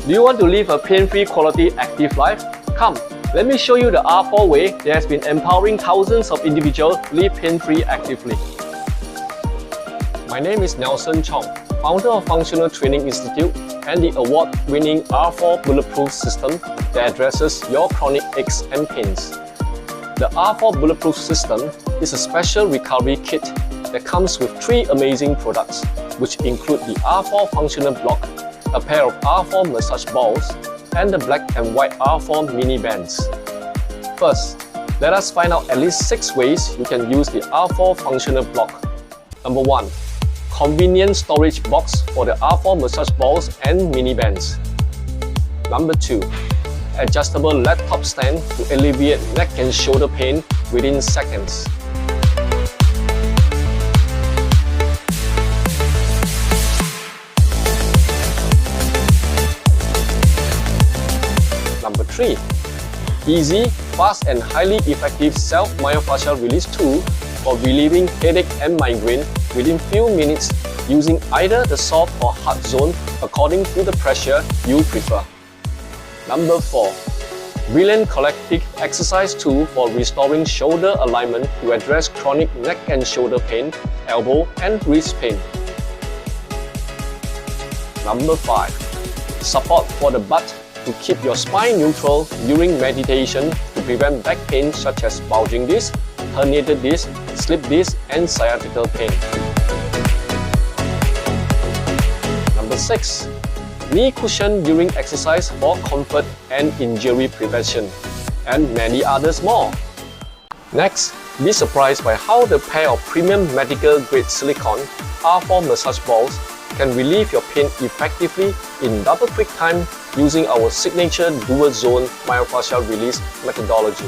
Do you want to live a pain-free, quality, active life? Come, let me show you the R4 way that has been empowering thousands of individuals to live pain-free actively. My name is Nelson Chong, founder of Functional Training Institute and the award-winning R4 Bulletproof system that addresses your chronic aches and pains. The R4 Bulletproof system is a special recovery kit that comes with 3 amazing products, which include the R4 Functional Block, a pair of R4 massage balls, and the black and white R4 mini bands. First, let us find out at least 6 ways you can use the R4 Functional Block. Number 1. Convenient storage box for the R4 massage balls and mini bands. Number 2. Adjustable laptop stand to alleviate neck and shoulder pain within seconds. Number 3. Easy, fast and highly effective self-myofascial release tool for relieving headache and migraine within few minutes using either the soft or hard zone according to the pressure you prefer. Number 4. Brilliant collective exercise tool for restoring shoulder alignment to address chronic neck and shoulder pain, elbow and wrist pain. Number 5. Support for the butt to keep your spine neutral during meditation to prevent back pain such as bulging disc, herniated disc, slip disc and sciatica pain. Number 6. Knee cushion during exercise for comfort and injury prevention, and many others more. Next, be surprised by how the pair of premium medical grade silicone R4 massage balls can relieve your pain effectively in double quick time using our signature dual zone myofascial release methodology.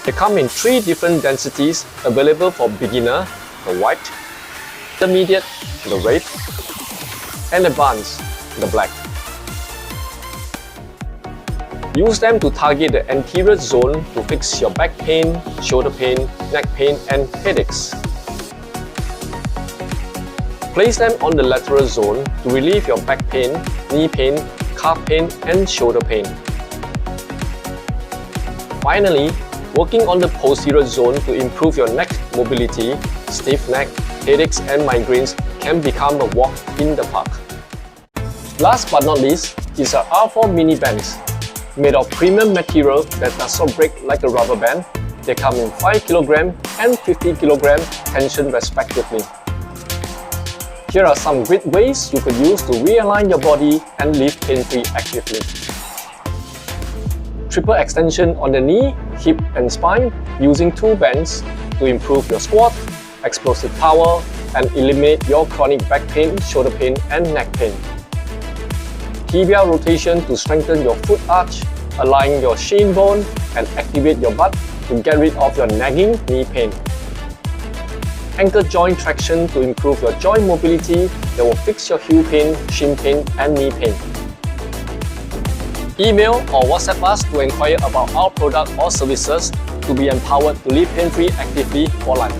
They come in 3 different densities available for beginner, the white, intermediate, the red, and advanced, the black. Use them to target the anterior zone to fix your back pain, shoulder pain, neck pain, and headaches. Place them on the lateral zone to relieve your back pain, knee pain, calf pain, and shoulder pain. Finally, working on the posterior zone to improve your neck mobility, stiff neck, headaches, and migraines can become a walk in the park. Last but not least is our R4 mini bands. Made of premium material that does not break like a rubber band, they come in 5 kg and 50 kg tension respectively. Here are some great ways you could use to realign your body and live pain-free actively. Triple extension on the knee, hip and spine using 2 bands to improve your squat, explosive power, and eliminate your chronic back pain, shoulder pain, and neck pain. Tibial rotation to strengthen your foot arch, align your shin bone, and activate your butt to get rid of your nagging knee pain. Ankle joint traction to improve your joint mobility that will fix your heel pain, shin pain, and knee pain. Email or WhatsApp us to inquire about our product or services to be empowered to live pain-free actively for life.